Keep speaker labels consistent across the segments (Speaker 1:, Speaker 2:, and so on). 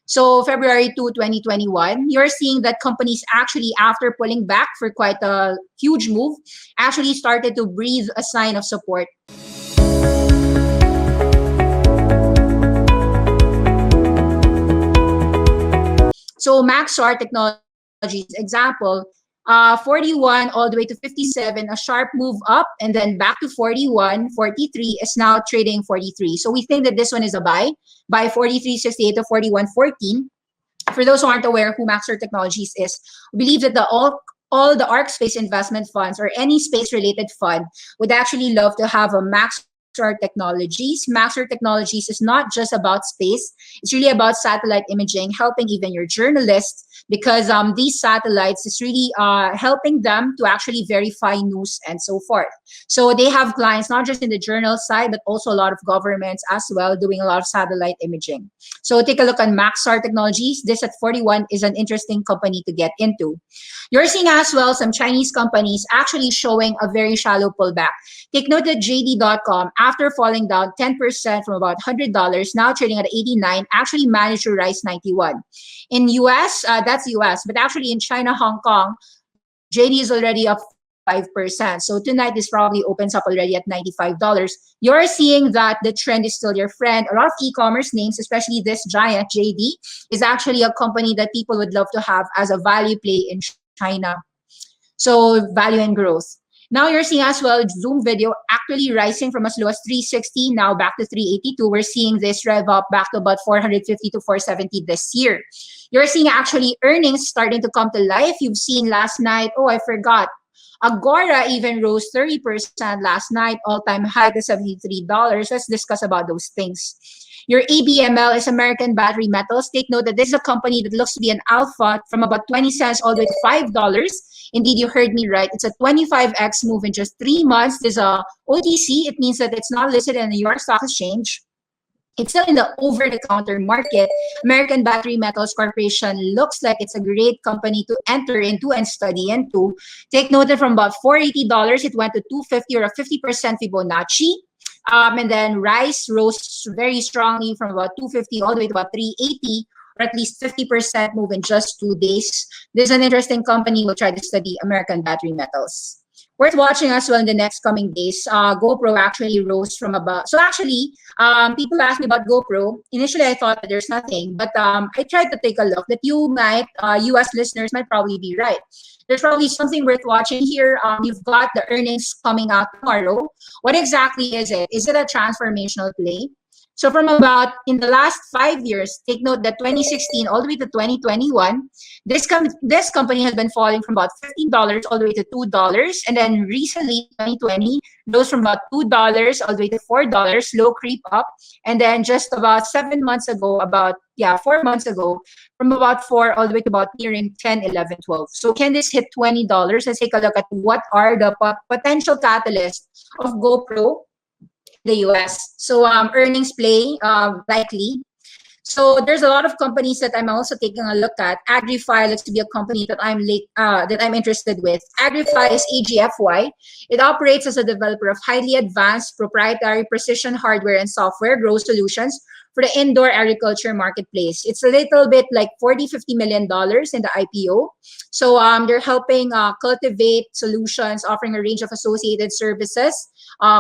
Speaker 1: So February 2, 2021, you're seeing that companies actually, after pulling back for quite a huge move, actually started to breathe a sign of support. So MAXR Technologies example, 41 all the way to 57, a sharp move up, and then back to 41, 43 is now trading 43. So we think that this one is a buy 43.68 to 41.14. For those who aren't aware who MAXR Technologies is, we believe that all the ARC space investment funds or any space related fund would actually love to have a MAXR Technologies. MAXR Technologies is not just about space. It's really about satellite imaging, helping even your journalists, because these satellites is really helping them to actually verify news and so forth. So they have clients not just in the journal side, but also a lot of governments as well doing a lot of satellite imaging. So take a look on MAXR Technologies. This at 41 is an interesting company to get into. You're seeing as well some Chinese companies actually showing a very shallow pullback. Take note that JD.com, after falling down 10% from about $100, now trading at 89, actually managed to rise 91. In US, that's US, but actually in China, Hong Kong, JD is already up 5%. So tonight this probably opens up already at $95. You're seeing that the trend is still your friend. A lot of e-commerce names, especially this giant JD, is actually a company that people would love to have as a value play in China. So value and growth. Now you're seeing as well Zoom Video actually rising from as low as 360, now back to 382. We're seeing this rev up back to about 450 to 470 this year. You're seeing actually earnings starting to come to life. You've seen last night, oh, I forgot. Agora even rose 30% last night, all-time high to $73. Let's discuss about those things. Your ABML is American Battery Metals. Take note that this is a company that looks to be an alpha from about 20 cents all the way to $5. Indeed, you heard me right. It's a 25x move in just 3 months. There's a OTC. It means that it's not listed in the New York Stock Exchange. It's still in the over-the-counter market. American Battery Metals Corporation looks like it's a great company to enter into and study into. Take note that from about $480, it went to $250 or a 50% Fibonacci. And then rice rose very strongly from about 250 all the way to about 380, or at least 50% move in just 2 days. This is an interesting company. We'll try to study American Battery Metals. Worth watching as well in the next coming days. GoPro actually rose from about, so actually, people ask me about GoPro. Initially, I thought that there's nothing, but I tried to take a look that you might, US listeners might probably be right. There's probably something worth watching here. You've got the earnings coming out tomorrow. What exactly is it? Is it a transformational play? So from about in the last 5 years, take note that 2016 all the way to 2021, this company has been falling from about $15 all the way to $2. And then recently, 2020, rose from about $2 all the way to $4, slow creep up. And then just about 7 months ago, 4 months ago, from about 4 all the way to about nearing 10, 11, 12. So can this hit $20? Let's take a look at what are the potential catalysts of GoPro the US. So earnings play likely. So there's a lot of companies that I'm also taking a look at. AgriFi looks to be a company that I'm interested with. AgriFi is AGFY. It operates as a developer of highly advanced proprietary precision hardware and software growth solutions for the indoor agriculture marketplace. It's a little bit like $40-50 million in the IPO. So they're helping cultivate solutions, offering a range of associated services,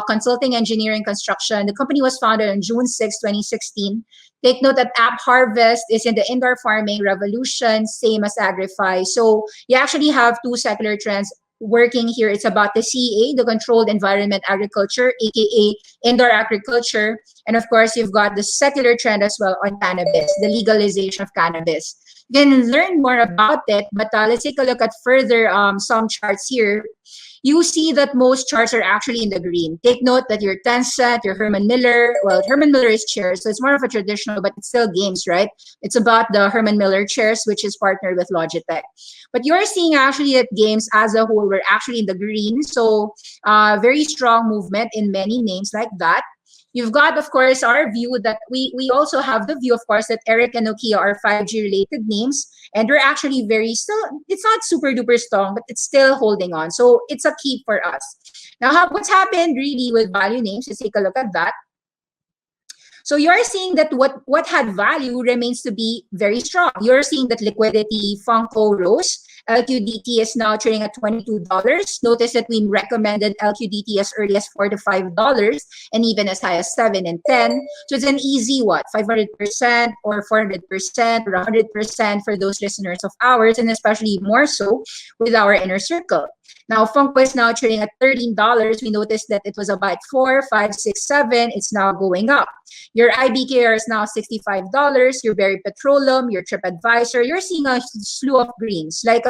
Speaker 1: consulting, engineering, construction. The company was founded on June 6, 2016. Take note that App Harvest is in the indoor farming revolution, same as AgriFi. So you actually have two secular trends working here. It's about the CEA, the Controlled Environment Agriculture, aka indoor agriculture. And of course, you've got the secular trend as well on cannabis, the legalization of cannabis. You can learn more about it, but let's take a look at further some charts here. You see that most charts are actually in the green. Take note that your Tencent, your Herman Miller, well, Herman Miller is chairs, so it's more of a traditional, but it's still games, right? It's about the Herman Miller chairs, which is partnered with Logitech. But you're seeing actually that games as a whole were actually in the green, so very strong movement in many names like that. You've got, of course, our view that we also have the view, of course, that Eric and Nokia are 5G related names, and they're actually it's not super duper strong, but it's still holding on. So it's a key for us. Now, what's happened really with value names? Let's take a look at that. So you're seeing that what had value remains to be very strong. You're seeing that liquidity, Funko rose. LQDT is now trading at $22. Notice that we recommended LQDT as early as $4 to $5 and even as high as 7 and 10. So it's an easy what, 500% or 400% or 100% for those listeners of ours, and especially more so with our inner circle. Now, Funko is now trading at $13. We noticed that it was about 4, 5, 6, 7. It's now going up. Your IBKR is now $65. Your Berry Petroleum, your TripAdvisor, you're seeing a slew of greens. Like,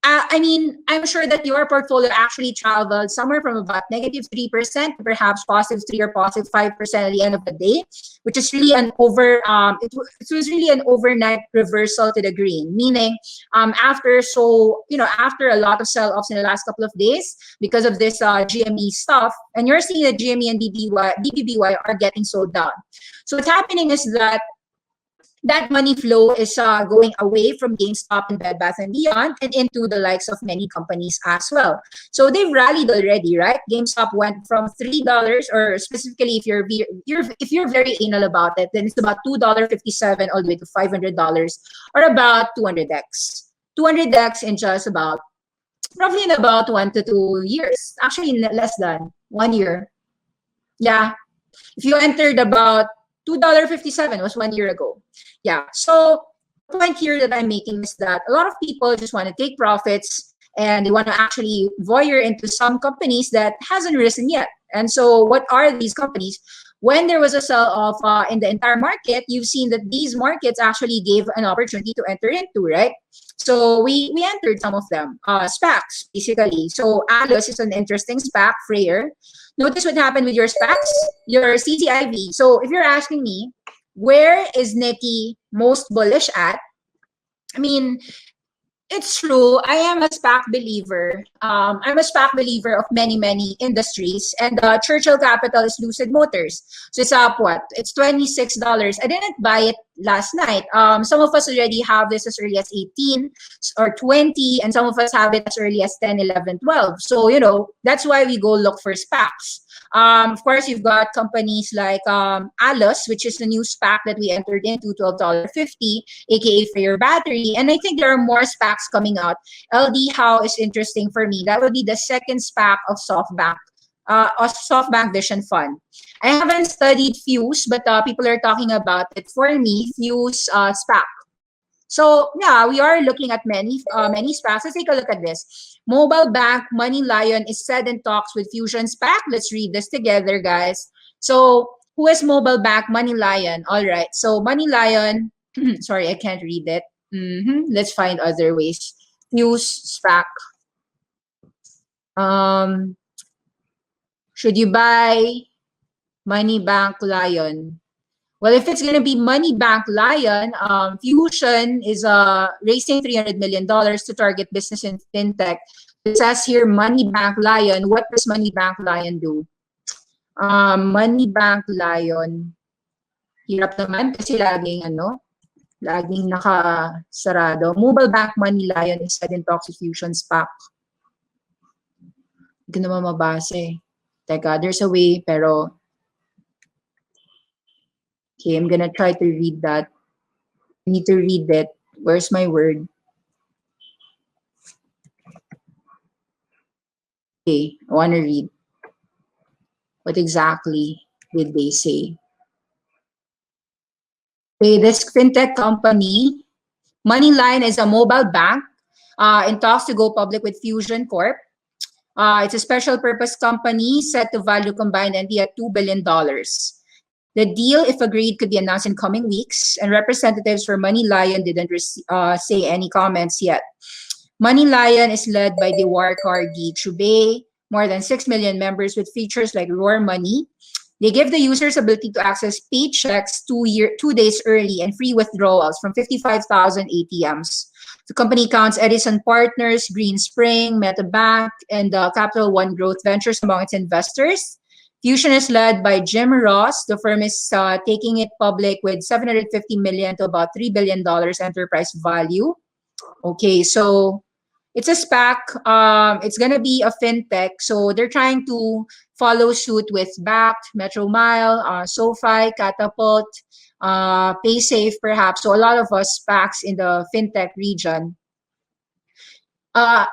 Speaker 1: I mean, I'm sure that your portfolio actually traveled somewhere from about -3% to perhaps +3 or +5% at the end of the day, which is really an it was really an overnight reversal to the green. Meaning, after a lot of sell-offs in the last couple of days because of this GME stuff, and you're seeing that GME and BBBY are getting sold down. So what's happening is that money flow is going away from GameStop and Bed Bath & Beyond and into the likes of many companies as well. So they've rallied already, right? GameStop went from $3, or specifically if you're very anal about it, then it's about $2.57 all the way to $500, or about 200x. 200x in just about, roughly in about 1 to 2 years. Actually, less than 1 year. Yeah. If you entered about $2.57 was 1 year ago. Yeah. So the point here that I'm making is that a lot of people just want to take profits and they want to actually voyeur into some companies that hasn't risen yet. And so what are these companies? When there was a sell-off in the entire market, you've seen that these markets actually gave an opportunity to enter into, right? So we entered some of them, SPACs, basically. So ALUS is an interesting SPAC, Freyer. Notice what happened with your SPACs, your CCIV. So if you're asking me, where is Nikki most bullish at? I mean, it's true. I am a SPAC believer. I'm a SPAC believer of many, many industries. And Churchill Capital is Lucid Motors. So it's up what? It's $26. I didn't buy it last night. Some of us already have this as early as 18 or 20. And some of us have it as early as 10, 11, 12. So, that's why we go look for SPACs. Of course, you've got companies like ALUS, which is the new SPAC that we entered into, $12.50, aka for your battery. And I think there are more SPACs coming out. LDHAU is interesting for me. That would be the second SPAC of SoftBank Vision Fund. I haven't studied Fuse, but people are talking about it. For me, Fuse SPAC. So yeah, we are looking at many SPACs. Let's take a look at this. Mobile Bank Money Lion is said in talks with Fusion SPAC. Let's read this together, guys. So who is Mobile Bank Money Lion? All right. So Money Lion. Sorry, I can't read it. Let's find other ways. Fuse SPAC. Should you buy Money Bank Lion? Well, if it's going to be Money Bank Lion, Fusion is raising $300 million to target business in Fintech. It says here, Money Bank Lion. What does Money Bank Lion do? Money Bank Lion. Hirap naman kasi laging nakasarado. Mobile Bank Money Lion is said in talks with Fusion SPAC. Hindi ko naman mabasa eh. Teka, there's a way, pero okay, I'm gonna try to read that. I need to read it. Where's my word? Okay, I want to read. What exactly did they say? Okay, this Fintech company, Moneyline, is a mobile bank in talks to go public with Fusion Corp. It's a special purpose company set to value combined entity at $2 billion. The deal, if agreed, could be announced in coming weeks, and representatives for Money Lion didn't say any comments yet. Money Lion is led by the Warkar Guy Chubey, more than 6 million members with features like Roar Money. They give the users ability to access paychecks 2 days early and free withdrawals from 55,000 ATMs. The company counts Edison Partners, Green Spring, MetaBank, and Capital One Growth Ventures among its investors. Fusion is led by Jim Ross. The firm is taking it public with $750 million to about $3 billion enterprise value. Okay, so It's a SPAC. It's gonna be a fintech, so they're trying to follow suit with Backed, Metro Mile, SoFi, Catapult, PaySafe, perhaps. So a lot of us SPACs in the fintech region. Uh,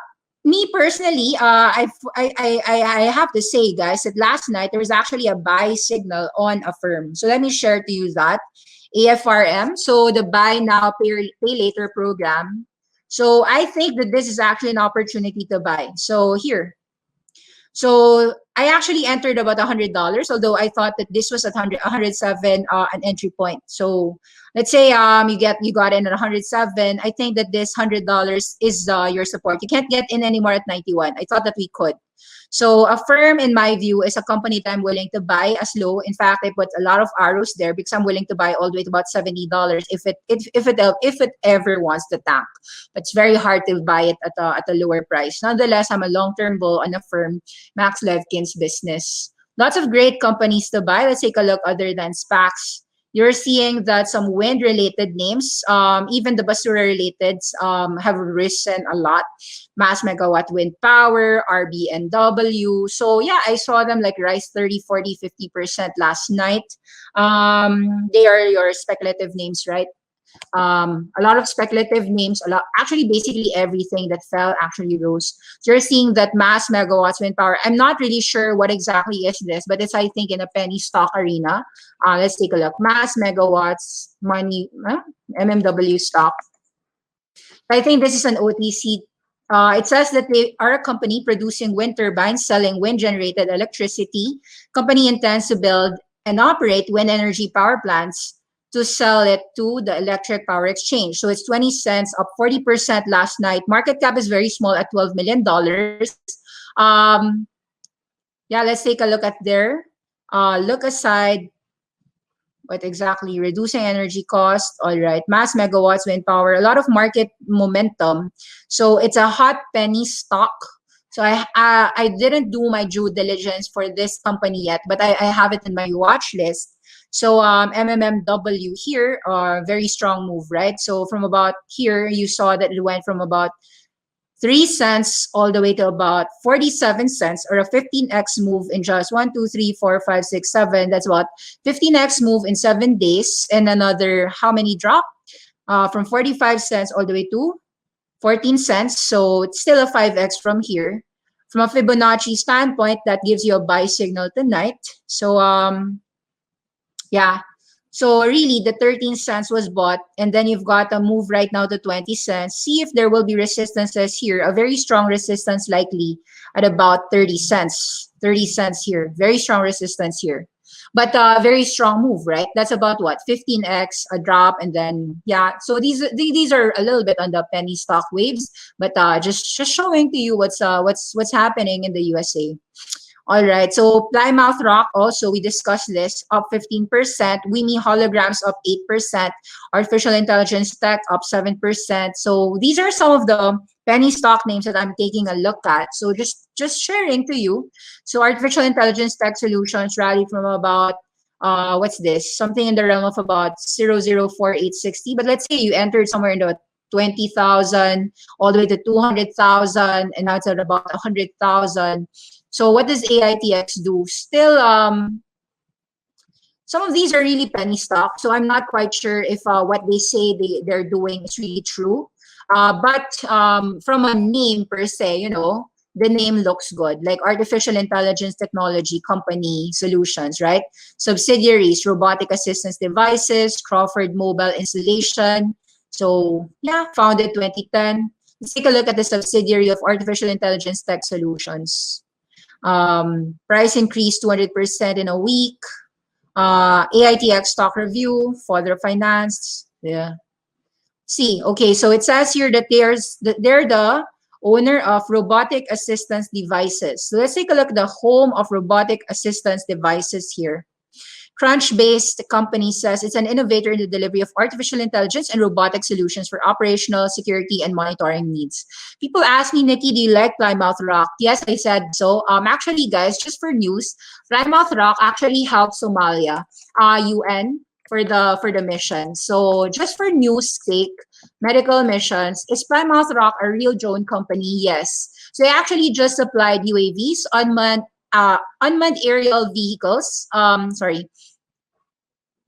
Speaker 1: Me personally, I have to say, guys, that last night there was actually a buy signal on a firm. So let me share to you that AFRM. So the buy now, pay later program. So I think that this is actually an opportunity to buy. So here, so I actually entered about $100, although I thought that this was at 107 an entry point. So let's say you got in at 107. I think that this $100 is your support. You can't get in anymore at 91. I thought that we could. So a firm, in my view, is a company that I'm willing to buy as low. In fact, I put a lot of arrows there because I'm willing to buy all the way to about $70 if it ever wants to tank. But it's very hard to buy it at a lower price. Nonetheless, I'm a long-term bull on a firm, Max Levkin's business. Lots of great companies to buy. Let's take a look other than SPACs. You're seeing that some wind-related names, even the basura-related, have risen a lot. Mass Megawatt Wind Power, RBNW. So yeah, I saw them like rise 30, 40, 50% last night. They are your speculative names, right? A lot of speculative names, actually basically everything that fell actually rose. So you're seeing that Mass Megawatts Wind Power. I'm not really sure what exactly is this, but it's, I think, in a penny stock arena. Let's take a look. Mass Megawatts Money, MMW stock. I think this is an OTC. It says that they are a company producing wind turbines, selling wind-generated electricity. Company intends to build and operate wind energy power plants to sell it to the electric power exchange. So it's 20 cents, up 40% last night. Market cap is very small at $12 million. Yeah, let's take a look at their look aside. What exactly? Reducing energy cost. All right. Mass megawatts wind power. A lot of market momentum. So it's a hot penny stock. So I didn't do my due diligence for this company yet, but I have it in my watch list. So MMMW here, very strong move, right? So from about here, you saw that it went from about 3 cents all the way to about 47 cents, or a 15x move in just 1, 2, 3, 4, 5, 6, 7. That's about 15x move in 7 days. And another, how many drop? From 45 cents all the way to 14 cents. So it's still a 5x from here. From a Fibonacci standpoint, that gives you a buy signal tonight. So yeah. So really, the 13 cents was bought, and then you've got a move right now to 20 cents. See if there will be resistances here. A very strong resistance likely at about 30 cents. 30 cents here. Very strong resistance here. But very strong move, right? That's about what? 15x, a drop, and then, yeah. So these are a little bit on the penny stock waves, but just showing to you what's happening in the USA. All right, so Plymouth Rock also, we discussed this, up 15%. Wimi Holograms up 8%. Artificial Intelligence Tech up 7%. So these are some of the penny stock names that I'm taking a look at. So just sharing to you. So Artificial Intelligence Tech Solutions rally from about, what's this? Something in the realm of about 0.04860. But let's say you entered somewhere in the 20,000 all the way to 200,000, and now it's at about 100,000. So what does AITX do? Still, some of these are really penny stock, so I'm not quite sure if what they say they're doing is really true. But from a name per se, you know, the name looks good, like Artificial Intelligence Technology Company Solutions, right? Subsidiaries, Robotic Assistance Devices, Crawford Mobile Installation. So yeah, founded 2010. Let's take a look at the subsidiary of Artificial Intelligence Tech Solutions. Price increase 200% in a week. AITX stock review, further financed. Yeah. See, okay, so it says here that they're the owner of robotic assistance devices. So let's take a look at the home of robotic assistance devices here. Crunch-based company says it's an innovator in the delivery of artificial intelligence and robotic solutions for operational, security, and monitoring needs. People ask me, Nikki, do you like Plymouth Rock? Yes, I said so. Actually, guys, just for news, Plymouth Rock actually helped Somalia, UN, for the mission. So just for news sake, medical missions, is Plymouth Rock a real drone company? Yes. So they actually just supplied UAVs, unmanned aerial vehicles. Sorry,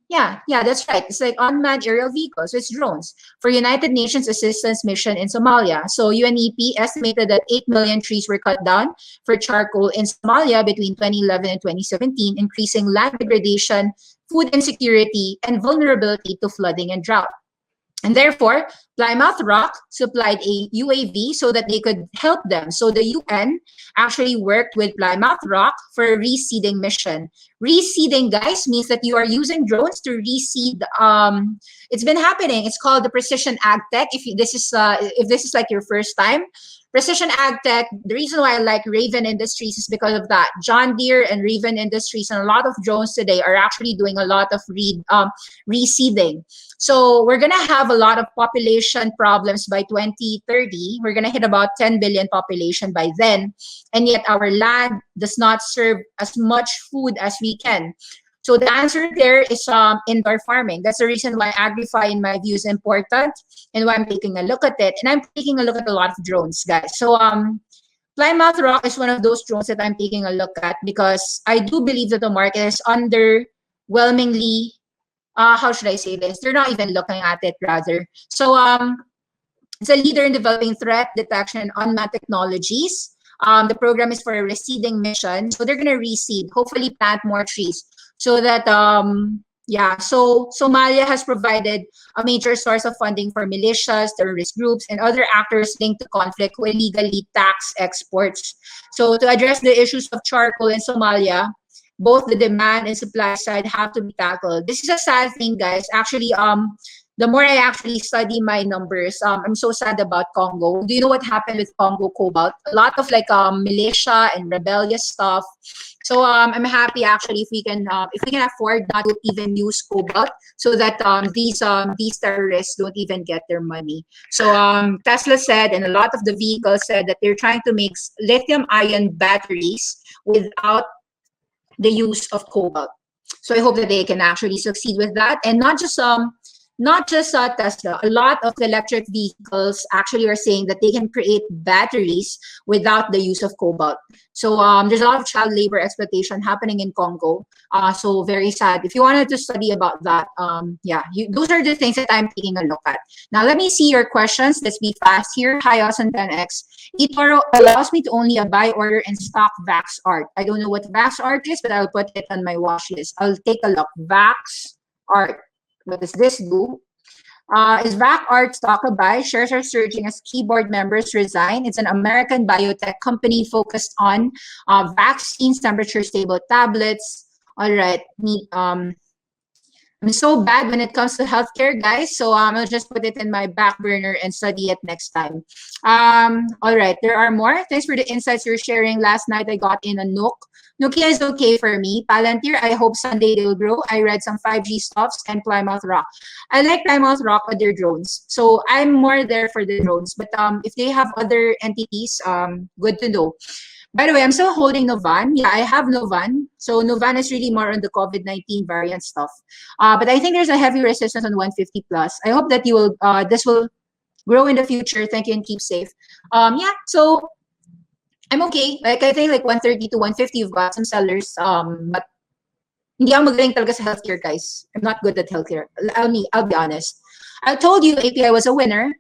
Speaker 1: yeah, that's right. It's like unmanned aerial vehicles. So it's drones for United Nations Assistance Mission in Somalia. So UNEP estimated that 8 million trees were cut down for charcoal in Somalia between 2011 and 2017, increasing land degradation, food insecurity, and vulnerability to flooding and drought. And therefore, Plymouth Rock supplied a UAV so that they could help them. So the UN actually worked with Plymouth Rock for a reseeding mission. Reseeding, guys, means that you are using drones to reseed. It's been happening. It's called the precision ag tech. If this is like your first time, precision ag tech. The reason why I like Raven Industries is because of that. John Deere and Raven Industries and a lot of drones today are actually doing a lot of reseeding. So we're going to have a lot of population problems by 2030. We're going to hit about 10 billion population by then. And yet our land does not serve as much food as we can. So the answer there is indoor farming. That's the reason why Agrify, in my view, is important and why I'm taking a look at it. And I'm taking a look at a lot of drones, guys. So Plymouth Rock is one of those drones that I'm taking a look at because I do believe that the market is underwhelmingly how should I say this? They're not even looking at it, rather. So it's a leader in developing threat detection and unmanned technologies. The program is for a reseeding mission. So they're going to reseed, hopefully plant more trees so that, so Somalia has provided a major source of funding for militias, terrorist groups, and other actors linked to conflict who illegally tax exports. So to address the issues of charcoal in Somalia, both the demand and supply side have to be tackled. This is a sad thing, guys. Actually, the more I actually study my numbers, I'm so sad about Congo. Do you know what happened with Congo Cobalt? A lot of like militia and rebellious stuff. So I'm happy actually if we can afford not to even use cobalt, so that these terrorists don't even get their money. So Tesla said, and a lot of the vehicles said that they're trying to make lithium-ion batteries without the use of cobalt. So I hope that they can actually succeed with that, and not just Tesla. A lot of the electric vehicles actually are saying that they can create batteries without the use of cobalt. So there's a lot of child labor exploitation happening in Congo. So very sad. If you wanted to study about that, those are the things that I'm taking a look at. Now let me see your questions. Let's be fast here. Hi, Awesome 10X. eToro allows me to only buy, order, and stock Vax Art. I don't know what Vax Art is, but I'll put it on my watch list. I'll take a look. Vax Art. What does this do? Is VAC Art stock a buy? Shares are surging as keyboard members resign. It's an American biotech company focused on vaccines, temperature-stable tablets. All right. I'm so bad when it comes to healthcare, guys. So I'll just put it in my back burner and study it next time. All right, there are more. Thanks for the insights you're sharing. Last night I got in a Nook. Nokia is okay for me. Palantir, I hope someday they'll grow. I read some 5G stuffs and Plymouth Rock. I like Plymouth Rock with their drones. So I'm more there for the drones. But if they have other entities, good to know. By the way, I'm still holding Novan. Yeah, I have Novan. So Novan is really more on the COVID-19 variant stuff. But I think there's a heavy resistance on 150 plus. I hope that this will grow in the future. Thank you and keep safe. So I'm okay. Like I think like 130 to 150, you've got some sellers. But hindi ako magaling talaga sa healthcare, guys. I'm not good at healthcare. I'll be honest. I told you API was a winner.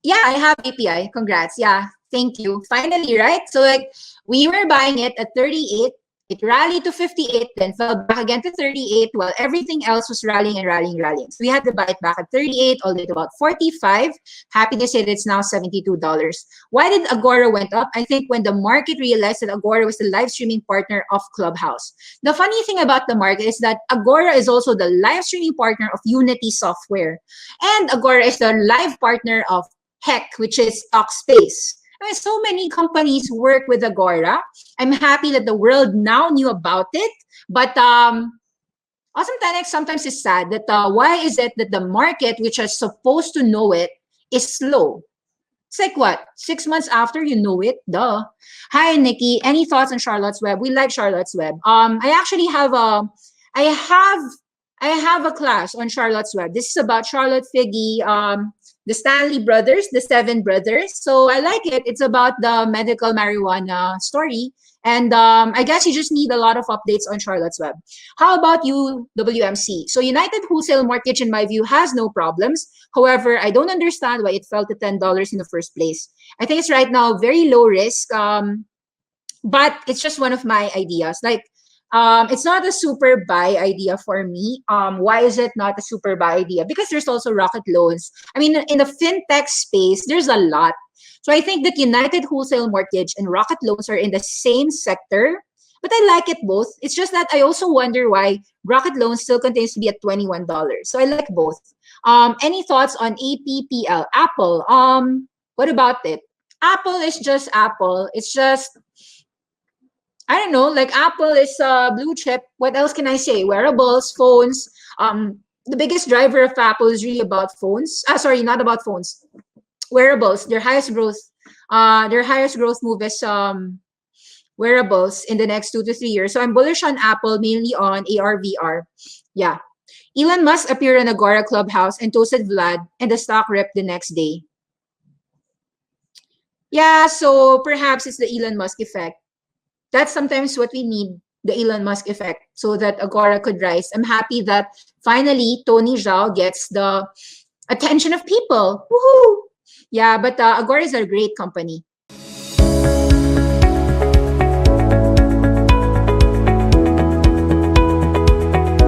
Speaker 1: Yeah, I have API. Congrats. Yeah, thank you. Finally, right? So like we were buying it at 38. It rallied to 58, then fell back again to 38, while everything else was rallying and rallying and rallying. So we had to buy it back at 38, all the way to about 45. Happy to say that it's now $72. Why did Agora went up? I think when the market realized that Agora was the live streaming partner of Clubhouse. The funny thing about the market is that Agora is also the live streaming partner of Unity Software. And Agora is the live partner of Heck, which is Talkspace. I mean, so many companies work with Agora. I'm happy that the world now knew about it. But Awesome 10X sometimes is sad that why is it that the market, which is supposed to know it, is slow? It's like what? 6 months after you know it? Duh. Hi, Nikki. Any thoughts on Charlotte's Web? We like Charlotte's Web. I actually have I have a class on Charlotte's Web. This is about Charlotte Figge, the Stanley brothers, the seven brothers. So I like it. It's about the medical marijuana story. And I guess you just need a lot of updates on Charlotte's Web. How about you, WMC? So United Wholesale Mortgage, in my view, has no problems. However, I don't understand why it fell to $10 in the first place. I think it's right now very low risk, but it's just one of my ideas. Like, it's not a super buy idea for me. Why is it not a super buy idea? Because there's also Rocket Loans. I mean, in the fintech space, there's a lot. So I think that United Wholesale Mortgage and Rocket Loans are in the same sector, but I like it both. It's just that I also wonder why Rocket Loans still continues to be at $21. So I like both. Any thoughts on APPL? Apple. What about it? Apple is just Apple. It's just, I don't know, like Apple is blue chip. What else can I say? Wearables, phones. The biggest driver of Apple is really about phones. Sorry, not about phones. Wearables. Their highest growth move is wearables in the next 2 to 3 years. So I'm bullish on Apple, mainly on AR/VR. Yeah. Elon Musk appeared on Agora Clubhouse and toasted Vlad, and the stock ripped the next day. Yeah, so perhaps it's the Elon Musk effect. That's sometimes what we need, the Elon Musk effect, so that Agora could rise. I'm happy that finally Tony Zhao gets the attention of people. Woohoo! Yeah, but Agora is a great company.